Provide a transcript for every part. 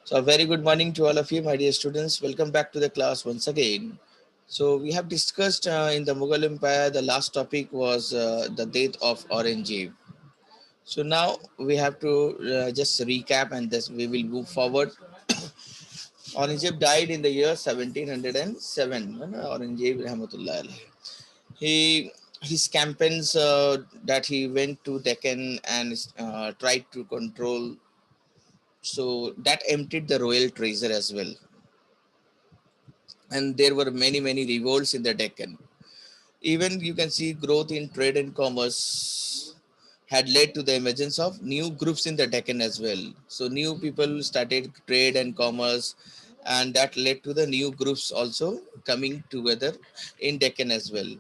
So a very good morning to all of you, my dear students. Welcome back to the class once again. So we have discussed in the Mughal Empire, the last topic was the death of Aurangzeb. So now we have to just recap and this we will move forward. Aurangzeb died in the year 1707. Aurangzeb Rahmatullah alayhi. He his campaigns that he went to Deccan and tried to control, so that emptied the royal treasure as well, and there were many revolts in the Deccan. Even you can see growth in trade and commerce had led to the emergence of new groups in the Deccan as well. So new people started trade and commerce, and that led to the new groups also coming together in Deccan as well.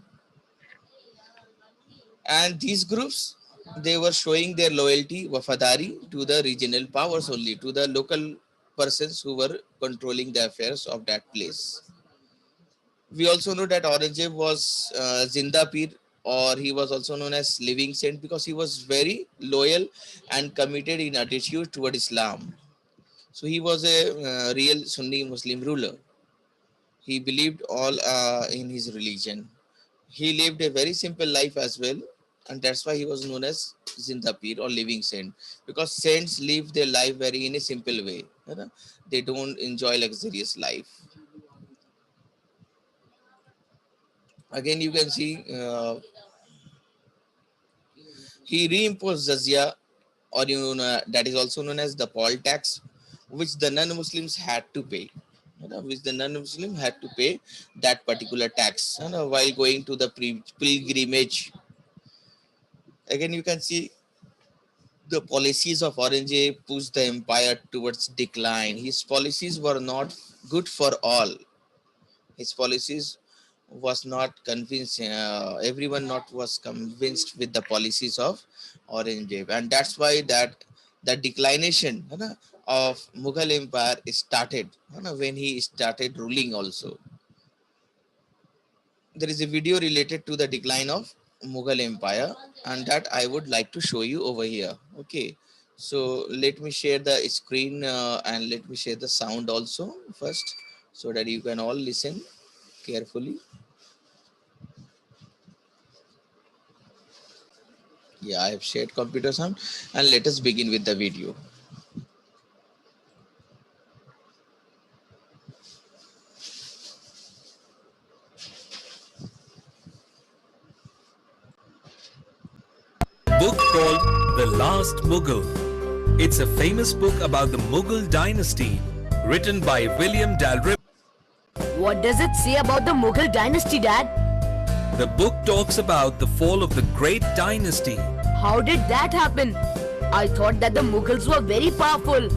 And these groups, they were showing their loyalty, wafadari, to the regional powers only, to the local persons who were controlling the affairs of that place. We also know that Aurangzeb was Zinda Pir, or he was also known as living saint, because he was very loyal and committed in attitude toward Islam. So he was a real Sunni Muslim ruler. He believed all in his religion. He lived a very simple life as well, and that's why he was known as Zinda Pir or living saint, because saints live their life very in a simple way. They don't enjoy luxurious life. Again, you can see he reimposed jizya, or that is also known as the poll tax, which the non-Muslims had to pay. Which the non-Muslim had to pay that particular tax while going to the pilgrimage. Again, you can see the policies of Aurangzeb pushed the empire towards decline. His policies were not good for all. His policies was not convincing. Everyone not was convinced with the policies of Aurangzeb, and that's why that the declination of Mughal Empire started when he started ruling also. There is a video related to the decline of Mughal Empire, and that I would like to show you over here. Okay, so let me share the screen and let me share the sound also first, so that you can all listen carefully. Yeah, I have shared computer sound, and let us begin with the video. Book called The Last Mughal. It's a famous book about the Mughal dynasty, written by William Dalrymple. What does it say about the Mughal dynasty, Dad? The book talks about the fall of the great dynasty. How did that happen? I thought that the Mughals were very powerful.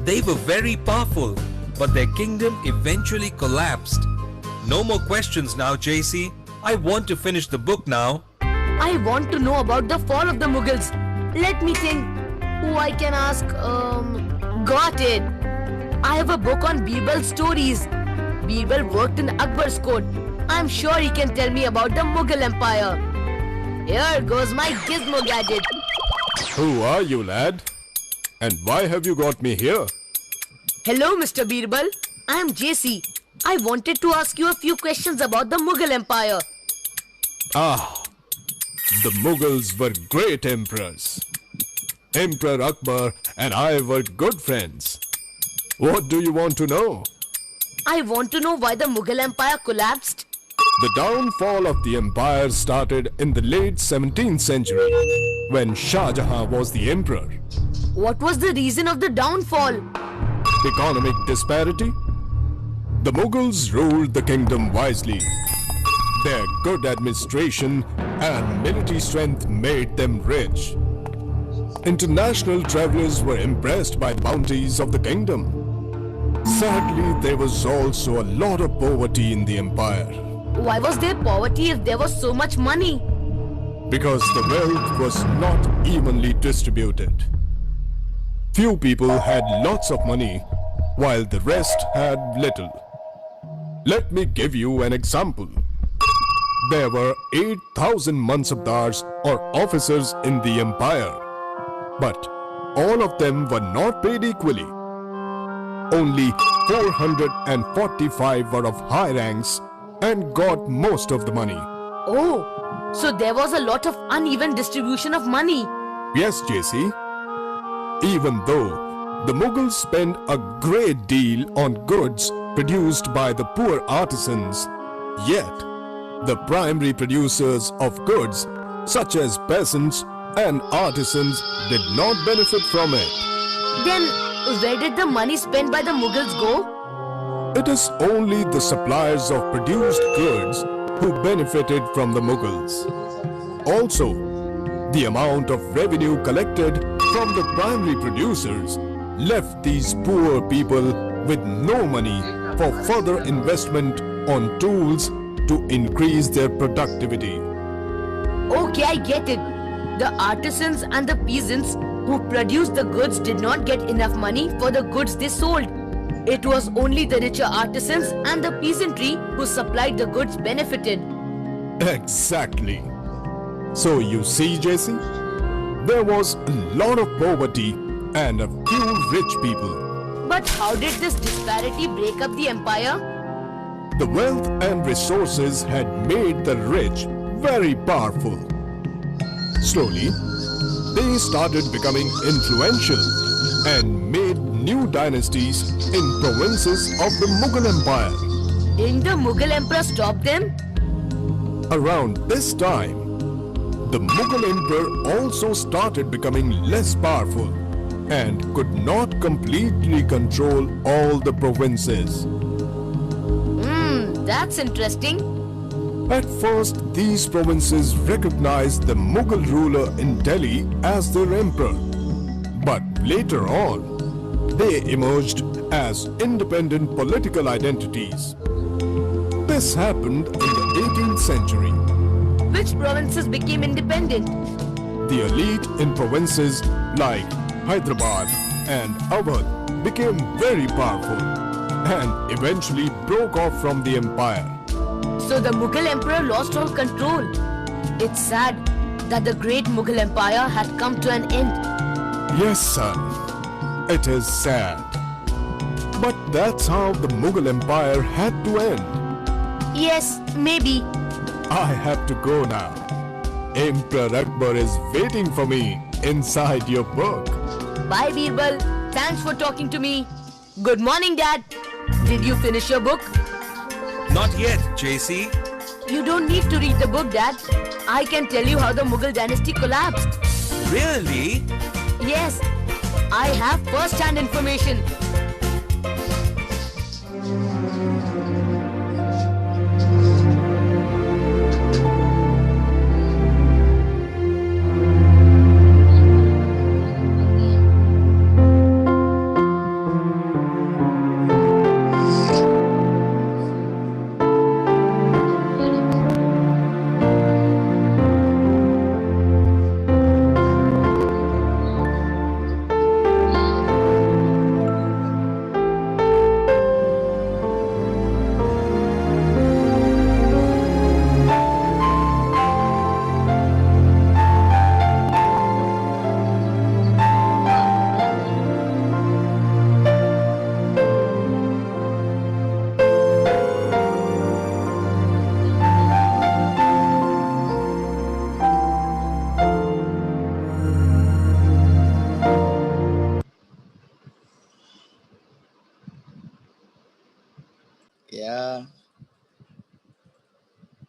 They were very powerful, but their kingdom eventually collapsed. No more questions now, JC. I want to finish the book now. I want to know about the fall of the Mughals. Let me think who I can ask. Got it. I have a book on Birbal's stories. Birbal worked in Akbar's court. I'm sure he can tell me about the Mughal Empire. Here goes my gizmo gadget. Who are you, lad? And why have you got me here? Hello, Mr. Birbal. I am JC. I wanted to ask you a few questions about the Mughal Empire. Ah, the Mughals were great emperors. Emperor Akbar and I were good friends. What do you want to know? I want to know why the Mughal Empire collapsed. The downfall of the empire started in the late 17th century, when Shah Jahan was the emperor. What was the reason of the downfall? Economic disparity. The Mughals ruled the kingdom wisely. Their good administration and military strength made them rich. International travelers were impressed by the bounties of the kingdom. Sadly, there was also a lot of poverty in the empire. Why was there poverty if there was so much money? Because the wealth was not evenly distributed. Few people had lots of money, while the rest had little. Let me give you an example. There were 8,000 mansabdars or officers in the empire, but all of them were not paid equally. Only 445 were of high ranks and got most of the money. Oh, so there was a lot of uneven distribution of money. Yes, JC. Even though the Mughals spent a great deal on goods produced by the poor artisans, yet the primary producers of goods, such as peasants and artisans, did not benefit from it. Then, where did the money spent by the Mughals go? It is only the suppliers of produced goods who benefited from the Mughals. Also, the amount of revenue collected from the primary producers left these poor people with no money for further investment on tools to increase their productivity. Okay, I get it. The artisans and the peasants who produced the goods did not get enough money for the goods they sold. It was only the richer artisans and the peasantry who supplied the goods benefited. Exactly. So you see, JC, there was a lot of poverty and a few rich people. But how did this disparity break up the empire? The wealth and resources had made the rich very powerful. Slowly, they started becoming influential and made new dynasties in provinces of the Mughal Empire. Didn't the Mughal emperor stop them? Around this time, the Mughal emperor also started becoming less powerful and could not completely control all the provinces. That's interesting. At first, these provinces recognized the Mughal ruler in Delhi as their emperor. But later on, they emerged as independent political identities. This happened in the 18th century. Which provinces became independent? The elite in provinces like Hyderabad and Awadh became very powerful and eventually broke off from the empire. So the Mughal emperor lost all control. It's sad that the great Mughal empire had come to an end. Yes, son. It is sad. But that's how the Mughal empire had to end. Yes, maybe. I have to go now. Emperor Akbar is waiting for me inside your book. Bye, Birbal. Thanks for talking to me. Good morning, Dad. Did you finish your book? Not yet, JC. You don't need to read the book, Dad. I can tell you how the Mughal dynasty collapsed. Really? Yes, I have first-hand information. Yeah.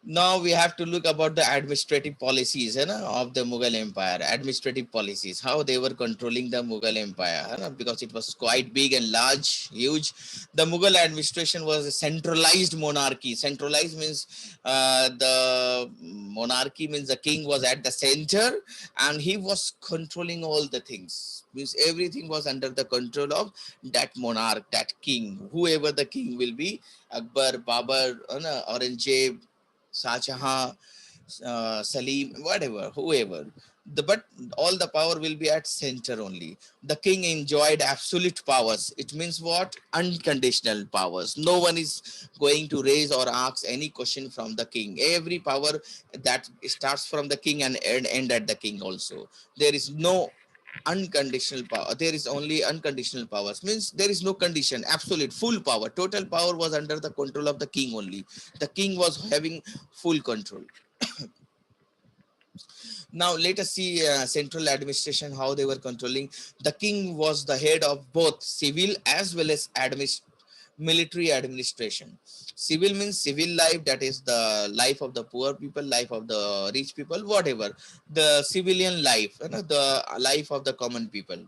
Now we have to look about the administrative policies of the Mughal Empire. Administrative policies, how they were controlling the Mughal Empire, because it was quite big and large, huge. The Mughal administration was a centralized monarchy. Centralized means the monarchy means the king was at the center and he was controlling all the things. Means everything was under the control of that monarch, that king, whoever the king will be, Akbar, Babar, Aurangzeb, Shah Jahan, Salim, whatever, whoever. But all the power will be at center only. The king enjoyed absolute powers. It means what? Unconditional powers. No one is going to raise or ask any question from the king. Every power that starts from the king and end at the king also. There is no unconditional power. There is only unconditional powers, means there is no condition, absolute full power, total power was under the control of the king only. The king was having full control. Now let us see central administration, how they were controlling. The king was the head of both civil as well as military administration. Civil means civil life, that is the life of the poor people, life of the rich people, whatever. The civilian life, the life of the common people.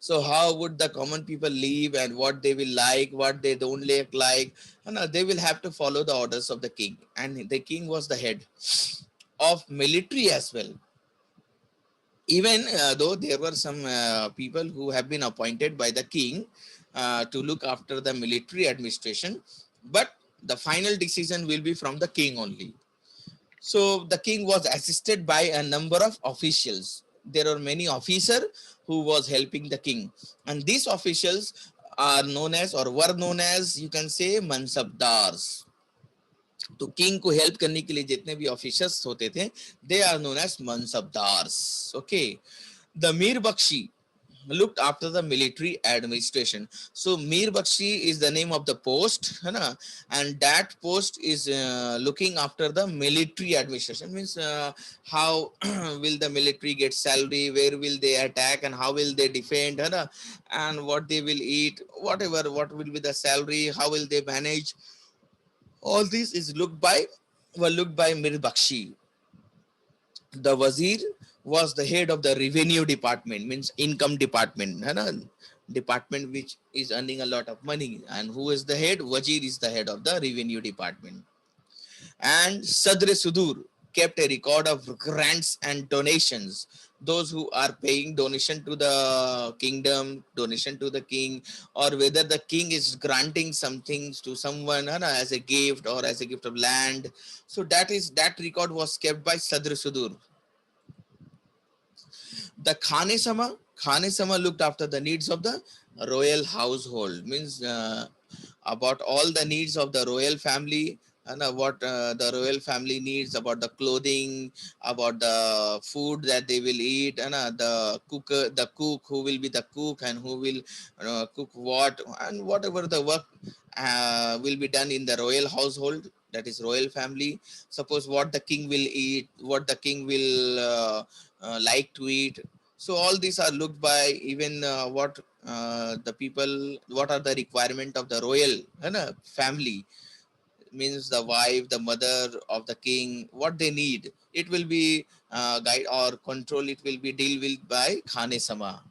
So how would the common people live and what they will like, what they don't like, they will have to follow the orders of the king. And the king was the head of military as well. Even though there were some people who have been appointed by the king to look after the military administration, but the final decision will be from the king only. So the king was assisted by a number of officials. There are many officers who was helping the king, and these officials are known as, or were known as, you can say, mansabdars. तो king को help करने के लिए जितने भी officers होते थे, they are known as mansabdars. Okay. The Mir Bakhshi looked after the military administration. So Mir Bakshi is the name of the post, and that post is looking after the military administration. Means how will the military get salary, where will they attack, and how will they defend, and what they will eat, whatever, what will be the salary, how will they manage. All this is looked by Mir Bakshi. The wazir was the head of the revenue department, means income department, department which is earning a lot of money. And who is the head? Wazir is the head of the revenue department. And Sadr Sudur kept a record of grants and donations. Those who are paying donation to the kingdom, donation to the king, or whether the king is granting something to someone as a gift or as a gift of land. So that record was kept by Sadr Sudur. The Khane Sama looked after the needs of the royal household, means about all the needs of the royal family, and what the royal family needs, about the clothing, about the food that they will eat, and the cook who will be the cook, and who will cook what, and whatever the work will be done in the royal household, that is royal family. Suppose what the king will eat, what the king will like to eat. So all these are looked by. Even what the people, what are the requirement of the royal family, means the wife, the mother of the king, what they need, it will be guide or control, it will be deal with by Khane Sama.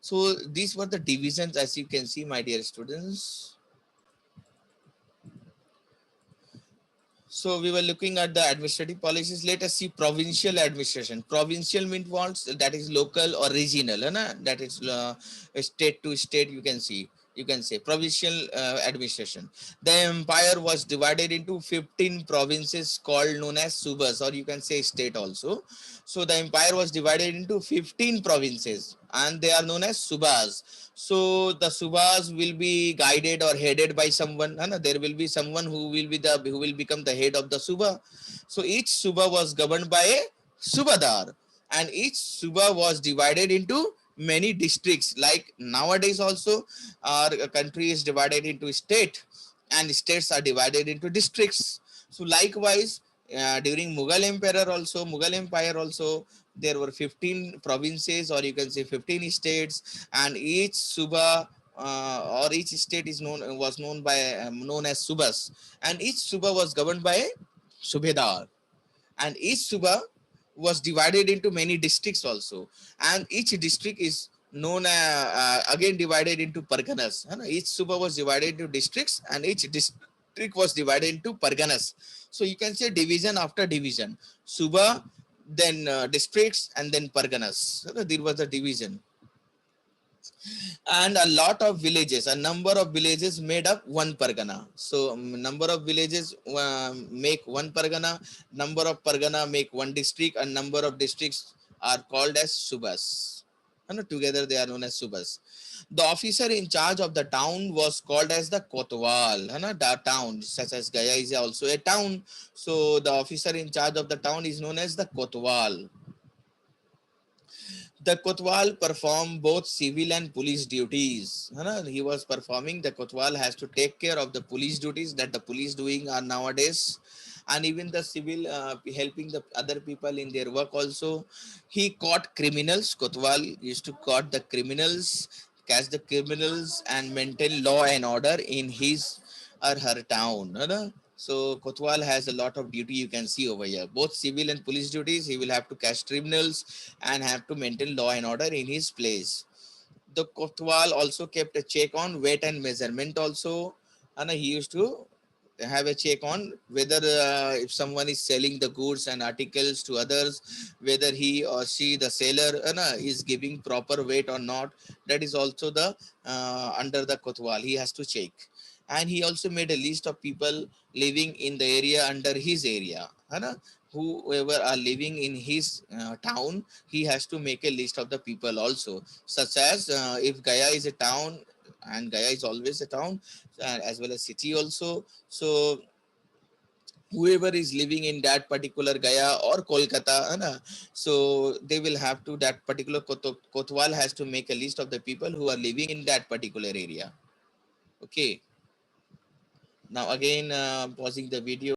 So these were the divisions, as you can see, my dear students. So we were looking at the administrative policies. Let us see provincial administration. Provincial means what? That is local or regional, that is state to state. You can say provincial administration. The empire was divided into 15 provinces called known as subas, or you can say state also. So the empire was divided into 15 provinces, and they are known as subas. So the subas will be guided or headed by someone, there will be someone who will become the head of the suba. So each suba was governed by a subadar, and each suba was divided into many districts. Like nowadays also our country is divided into state, and states are divided into districts. So likewise during Mughal Empire also there were 15 provinces, or you can say 15 states, and each suba or each state was known as subas, and each suba was governed by a subedar, and each suba was divided into many districts also, and each district is known again divided into parganas. Each suba was divided into districts, and each district was divided into parganas. So you can say division after division: suba, then districts, and then parganas. There was a division. And a number of villages made up one pargana. So number of villages make one pargana, number of pargana make one district, and number of districts are called as subas. And together they are known as subas. The officer in charge of the town was called as the kotwal. The town, such as Gaya is also a town, so the officer in charge of the town is known as the kotwal. The Kotwal perform both civil and police duties. है ना? He was performing. The Kotwal has to take care of the police duties that the police doing are nowadays, and even the civil helping the other people in their work also. He caught criminals. Kotwal used to caught the criminals, catch the criminals, and maintain law and order in his or her town. है ना? So Kotwal has a lot of duty you can see over here. Both civil and police duties. He will have to catch criminals and have to maintain law and order in his place. The Kotwal also kept a check on weight and measurement also. And he used to have a check on whether if someone is selling the goods and articles to others, whether he or she, the seller, is giving proper weight or not. That is also the under the Kotwal. He has to check. And he also made a list of people living in the area under his area. Whoever are living in his town, he has to make a list of the people also, such as if Gaya is a town, and Gaya is always a town, as well as city also. So whoever is living in that particular Gaya or Kolkata, so they will have to, that particular Kotwal has to make a list of the people who are living in that particular area. Okay. Now again, pausing the video.